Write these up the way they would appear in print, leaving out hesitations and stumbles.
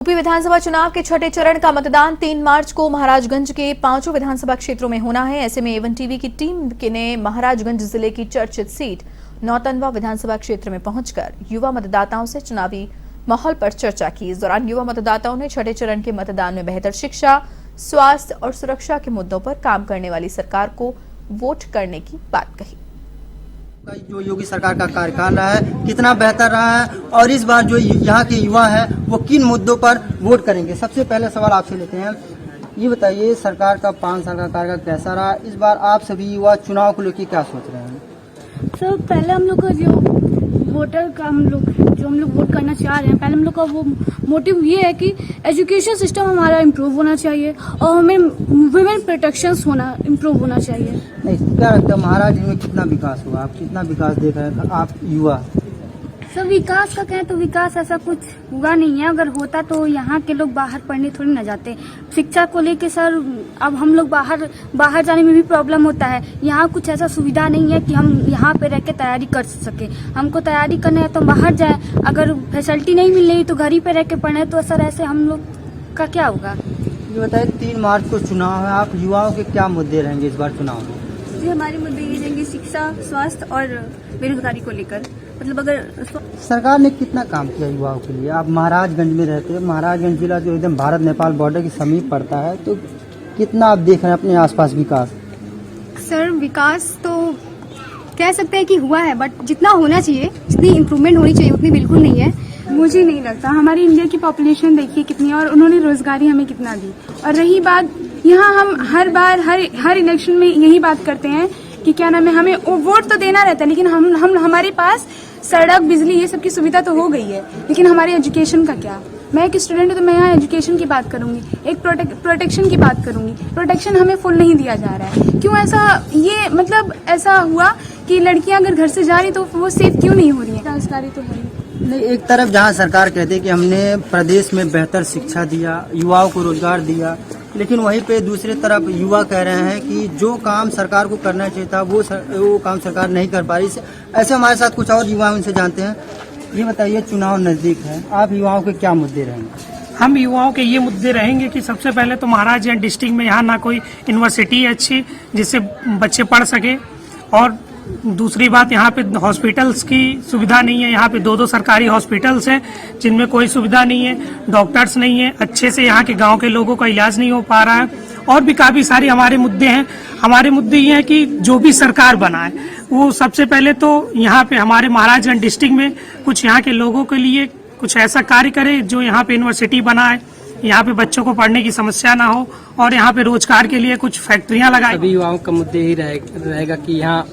UP विधानसभा चुनाव के छठे चरण का मतदान 3 मार्च को महाराजगंज के 5 विधानसभा क्षेत्रों में होना है। ऐसे में A1 टीवी की टीम ने महाराजगंज जिले की चर्चित सीट नौतनवा विधानसभा क्षेत्र में पहुंचकर युवा मतदाताओं से चुनावी माहौल पर चर्चा की। इस दौरान युवा मतदाताओं ने छठे चरण के मतदान में बेहतर शिक्षा, स्वास्थ्य और सुरक्षा के मुद्दों पर काम करने वाली सरकार को वोट करने की बात कही। जो योगी सरकार का कार्यकाल रहा है कितना बेहतर रहा है और इस बार जो यहाँ के युवा है वो किन मुद्दों पर वोट करेंगे। सबसे पहले सवाल आपसे लेते हैं, ये बताइए सरकार का 5 साल का कार्यकाल कैसा रहा, इस बार आप सभी युवा चुनाव को लेकर क्या सोच रहे हैं? सर पहले हम लोग का जो वोटर का हम लोग वोट करना चाह रहे हैं, पहले हम लोग का वो मोटिव ये है कि एजुकेशन सिस्टम हमारा इम्प्रूव होना चाहिए और हमें वुमेन प्रोटेक्शंस होना इम्प्रूव होना चाहिए। नहीं, क्या लगता है महाराज में कितना विकास हुआ, आप कितना विकास देख रहे हैं आप युवा? सर विकास का कहें तो विकास ऐसा कुछ हुआ नहीं है, अगर होता तो यहाँ के लोग बाहर पढ़ने थोड़ी ना जाते। शिक्षा को लेके सर अब हम लोग बाहर जाने में भी प्रॉब्लम होता है। यहाँ कुछ ऐसा सुविधा नहीं है कि हम यहाँ पे रह के तैयारी कर सके। हमको तैयारी करना है तो बाहर जाए, अगर फैसिलिटी नहीं मिल रही तो घर ही पे रह के पढ़े, तो सर ऐसे हम लोग का क्या होगा? ये बताइए 3 मार्च को चुनाव है, आप युवाओं के क्या मुद्दे रहेंगे इस बार चुनाव में? जी हमारे मुद्दे ये रहेंगे शिक्षा, स्वास्थ्य और बेरोजगारी को लेकर। मतलब अगर सरकार ने कितना काम किया युवाओं के लिए? आप महाराजगंज में रहते हैं, महाराजगंज जिला जो एकदम भारत नेपाल बॉर्डर के समीप पड़ता है, तो कितना आप देख रहे हैं अपने आसपास विकास? सर विकास तो कह सकते हैं कि हुआ है, बट जितना होना चाहिए, जितनी इम्प्रूवमेंट होनी चाहिए उतनी बिल्कुल नहीं है। मुझे नहीं लगता। हमारी इंडिया की पॉपुलेशन देखिए कितनी है और उन्होंने रोजगारी हमें कितना दी। और रही बात यहाँ हम हर बार हर इलेक्शन में यही बात करते हैं कि क्या नाम है, हमें वोट तो देना रहता है, लेकिन हम हमारे पास सड़क, बिजली ये सब की सुविधा तो हो गई है, लेकिन हमारे एजुकेशन का क्या? मैं एक स्टूडेंट हूँ तो मैं यहाँ एजुकेशन की बात करूंगी, एक प्रोटेक्शन की बात करूंगी। प्रोटेक्शन हमें फुल नहीं दिया जा रहा है। क्यों ऐसा? ये मतलब ऐसा हुआ कि लड़कियां अगर घर से जा रही तो वो सेफ क्यों नहीं हो रही है? रोजगारी तो है नहीं, एक तरफ जहां सरकार कहती है कि हमने प्रदेश में बेहतर शिक्षा दिया, युवाओं को रोजगार दिया, लेकिन वहीं पे दूसरी तरफ युवा कह रहे हैं कि जो काम सरकार को करना चाहिए था वो काम सरकार नहीं कर पा रही। ऐसे हमारे साथ कुछ और युवा उनसे जानते हैं। ये बताइए चुनाव नजदीक है, आप युवाओं के क्या मुद्दे रहेंगे? हम युवाओं के ये मुद्दे रहेंगे कि सबसे पहले तो महाराजगंज डिस्ट्रिक्ट में यहाँ ना कोई यूनिवर्सिटी है अच्छी जिससे बच्चे पढ़ सके, और दूसरी बात यहाँ पे हॉस्पिटल्स की सुविधा नहीं है। यहाँ पे 2 सरकारी हॉस्पिटल्स हैं जिनमें कोई सुविधा नहीं है, डॉक्टर्स नहीं है, अच्छे से यहाँ के गांव के लोगों का इलाज नहीं हो पा रहा है। और भी काफी सारे हमारे मुद्दे हैं। हमारे मुद्दे ये हैं कि जो भी सरकार बनाए वो सबसे पहले तो यहाँ पे हमारे महाराजगंज डिस्ट्रिक्ट में कुछ यहाँ के लोगोग के लिए कुछ ऐसा कार्य करे जो यहाँ पे यूनिवर्सिटी बनाए, यहाँ पे बच्चों को पढ़ने की समस्या ना हो, और यहाँ पे रोजगार के लिए कुछ फैक्ट्रियां लगाए। सभी युवाओं का मुद्दे ही रहेगा कि यहाँ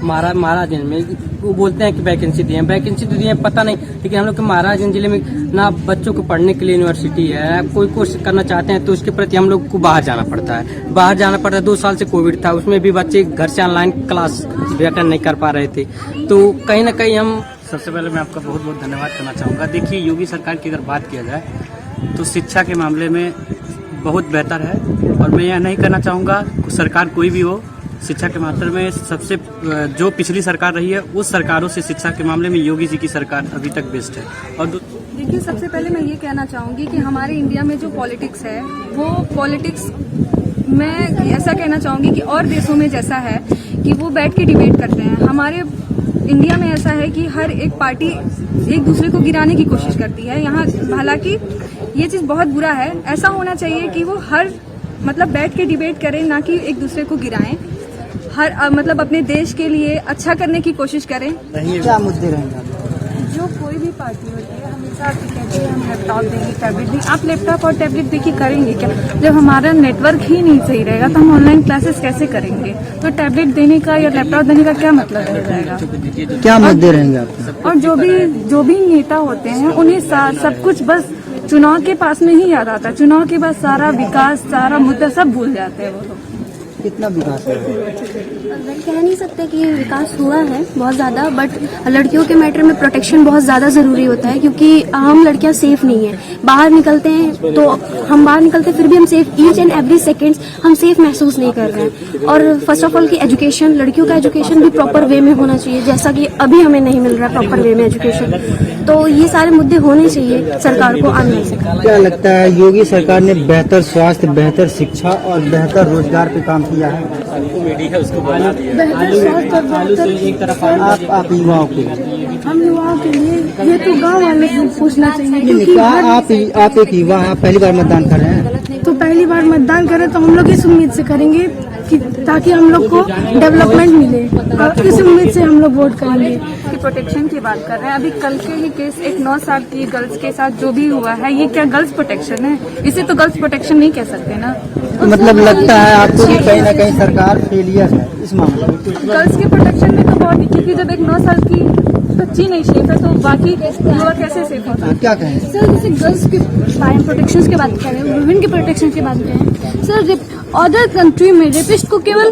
महाराजगंज में वो बोलते हैं कि वैकेंसी दिए, वैकेंसी तो दिए पता नहीं, लेकिन हम लोग के महाराजगंज जिले में ना बच्चों को पढ़ने के लिए यूनिवर्सिटी है। कोई कोर्स करना चाहते हैं तो उसके प्रति हम लोग को बाहर जाना पड़ता है। 2 साल से कोविड था, उसमें भी बच्चे घर से ऑनलाइन क्लास भी अटेंड नहीं कर पा रहे थे। तो कहीं ना कहीं हम सबसे पहले मैं आपका बहुत बहुत धन्यवाद करना चाहूँगा। देखिए योगी सरकार की अगर बात किया जाए तो शिक्षा के मामले में बहुत बेहतर है, और मैं यह नहीं कहना चाहूँगा सरकार कोई भी हो, शिक्षा के मामले में सबसे जो पिछली सरकार रही है उस सरकारों से शिक्षा के मामले में योगी जी की सरकार अभी तक बेस्ट है। और देखिए सबसे पहले मैं ये कहना चाहूँगी कि हमारे इंडिया में जो पॉलिटिक्स है वो पॉलिटिक्स मैं ऐसा कहना चाहूँगी कि और देशों में जैसा है कि वो बैठ के डिबेट करते हैं। हमारे इंडिया में ऐसा है कि हर एक पार्टी एक दूसरे को गिराने की कोशिश करती है। यहाँ हालांकि ये चीज़ बहुत बुरा है, ऐसा होना चाहिए कि वो हर मतलब बैठ के डिबेट करें, ना कि एक दूसरे को गिराएं। हर मतलब अपने देश के लिए अच्छा करने की कोशिश करें। क्या मुद्दे रहेंगे? जो कोई भी पार्टी होती है हमेशा आपको कहती है हम लैपटॉप देंगे, टैबलेट देंगे। आप लैपटॉप और टैबलेट देखिए करेंगे क्या? जब हमारा नेटवर्क ही नहीं सही रहेगा तो हम ऑनलाइन क्लासेस कैसे करेंगे? तो टैबलेट देने का या लैपटॉप देने का क्या मतलब रह जाएगा? क्या मुद्दे रहेंगे आपके? और जो भी नेता होते हैं उन्हें सब कुछ बस चुनाव के पास में ही याद आता है। चुनाव के बाद सारा विकास, सारा मुद्दा सब भूल जाते हैं वो लोग। कितना विकास है? कह नहीं सकते कि विकास हुआ है बहुत ज़्यादा, बट लड़कियों के मैटर में प्रोटेक्शन बहुत ज़्यादा ज़रूरी होता है, क्योंकि हम लड़कियां सेफ नहीं है। बाहर निकलते हैं तो हम बाहर निकलते फिर भी हम safe, each and every seconds हम सेफ महसूस नहीं कर रहे हैं। और फर्स्ट ऑफ ऑल की एजुकेशन, लड़कियों का एजुकेशन भी प्रॉपर वे में होना चाहिए, जैसा कि अभी हमें नहीं मिल रहा है प्रॉपर वे में एजुकेशन। तो ये सारे मुद्दे होने चाहिए सरकार को आने से। क्या लगता है योगी सरकार ने बेहतर स्वास्थ्य, बेहतर शिक्षा और बेहतर रोजगार पे काम किया है? बेहतर स्वास्थ्य और बेहतर आप युवाओं के लिए हम युवाओं के लिए ये तो गांव वालों से पूछना चाहिए, क्योंकि आप एक युवा हैं, आप पहली बार मतदान कर रहे हैं। तो पहली बार मतदान करें तो हम लोग इस उम्मीद से करेंगे कि ताकि हम लोग को डेवलपमेंट मिले, और इस उम्मीद से हम लोग वोट करेंगे। की प्रोटेक्शन की बात कर रहे हैं। अभी कल के ही केस एक 9 साल की गर्ल्स के साथ जो भी हुआ है, ये क्या गर्ल्स प्रोटेक्शन है? इसे तो गर्ल्स प्रोटेक्शन नहीं कह सकते ना। मतलब लगता है आपको कि कहीं ना कहीं सरकार फेलियर है इस मामले में? गर्ल्स के प्रोटेक्शन में तो बहुत, क्योंकि जब एक 9 साल की बच्ची नहीं सेफ है तो बाकी युवा कैसे सेफ होता है? क्या कहें सर, जैसे गर्ल्स के बारे में प्रोटेक्शन की बात करें, वुमेन के प्रोटेक्शन की बात करें, सर अदर कंट्री में रेपिस्ट को केवल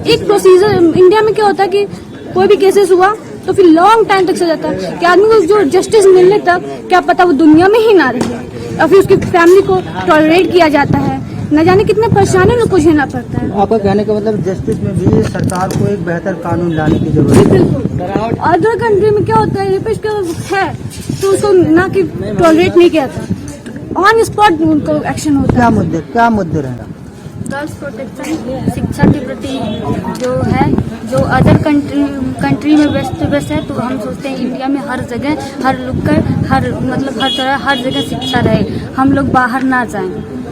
एक प्रोसीजर, इंडिया में क्या होता है कि कोई भी केसेस हुआ तो फिर लॉन्ग टाइम तक चल जाता है कि आदमी को जो जस्टिस मिलने तक क्या पता वो दुनिया में ही ना रहे, और फिर उसकी फैमिली को टॉलरेट किया जाता है, न जाने कितने परेशानी उनको झेलना पड़ता है। आपका कहने का मतलब जस्टिस में भी सरकार को एक बेहतर कानून लाने की जरूरत है। अदर कंट्री में क्या होता है, रेपिस्ट है तो उसको ना कि टॉलरेट नहीं किया जाता, ऑन स्पॉट उनको एक्शन होता है। क्या मुद्दे रहेगा? गर्ल्स प्रोटेक्शन, शिक्षा के प्रति जो है, जो अदर कंट्री में बेस्ट है, तो हम सोचते हैं इंडिया में हर जगह हर तरह हर जगह शिक्षा रहे, हम लोग बाहर ना जाएं,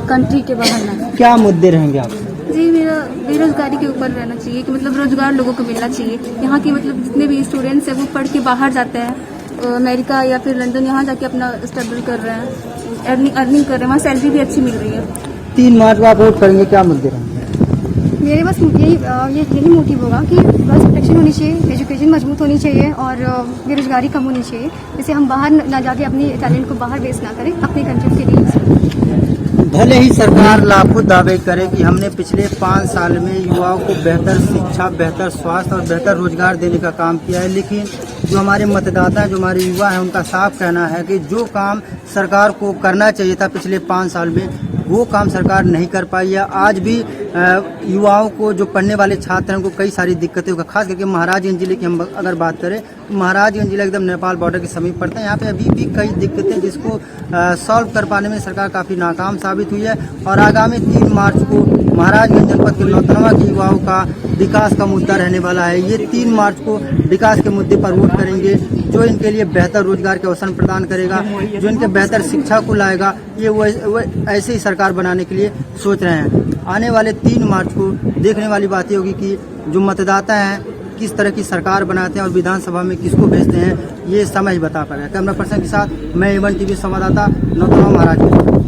कंट्री के बाहर ना जाएं। क्या मुद्दे रहेंगे आप? जी, मेरा बेरोजगारी के ऊपर रहना चाहिए कि मतलब रोजगार लोगों को मिलना चाहिए। यहाँ की मतलब जितने भी स्टूडेंट्स हैं वो पढ़ के बाहर जाते हैं, अमेरिका या फिर लंदन, यहाँ जाके अपना स्ट्रगल कर रहे हैं, अर्निंग कर रहे हैं, वहाँ सैलरी भी अच्छी मिल रही है। 3 मार्च को आप वोट करेंगे, क्या मुद्दे रहेंगे? मेरे बस यही मोटिव होगा कि गर्ल्स प्रोटेक्शन होनी चाहिए, एजुकेशन मजबूत होनी चाहिए और बेरोजगारी कम होनी चाहिए, जिससे हम बाहर ना जाके अपनी टैलेंट को बाहर वेस्ट ना करें, अपनी कंट्री के लिए। भले ही सरकार लाखों दावे करे कि हमने पिछले 5 साल में युवाओं को बेहतर शिक्षा, बेहतर स्वास्थ्य और बेहतर रोजगार देने का काम किया है, लेकिन जो हमारे मतदाता हैं, जो हमारे युवा हैं, उनका साफ कहना है कि जो काम सरकार को करना चाहिए था पिछले 5 साल में, वो काम सरकार नहीं कर पाई है। आज भी युवाओं को, जो पढ़ने वाले छात्र हैं, उनको कई सारी दिक्कतें होगा। खास करके महाराजगंज जिले की हम अगर बात करें तो महाराजगंज जिला एकदम नेपाल बॉर्डर के समीप पड़ता है। यहाँ पे अभी भी कई दिक्कतें जिसको सॉल्व कर पाने में सरकार काफ़ी नाकाम साबित हुई है। और आगामी 3 मार्च को महाराजगंज जनपद के नौतनवा के युवाओं का विकास का मुद्दा रहने वाला है। ये 3 मार्च को विकास के मुद्दे पर वोट करेंगे, जो इनके लिए बेहतर रोजगार के अवसर प्रदान करेगा, जो इनके बेहतर शिक्षा को लाएगा। ये वो ऐसे ही सरकार बनाने के लिए सोच रहे हैं। आने वाले 3 मार्च को देखने वाली बात ये होगी कि जो मतदाता हैं किस तरह की सरकार बनाते हैं और विधानसभा में किसको भेजते हैं, ये समय ही बता पाएगा। कैमरा पर्सन के साथ मैं A1 TV संवाददाता नौतनवा महाराजगंज।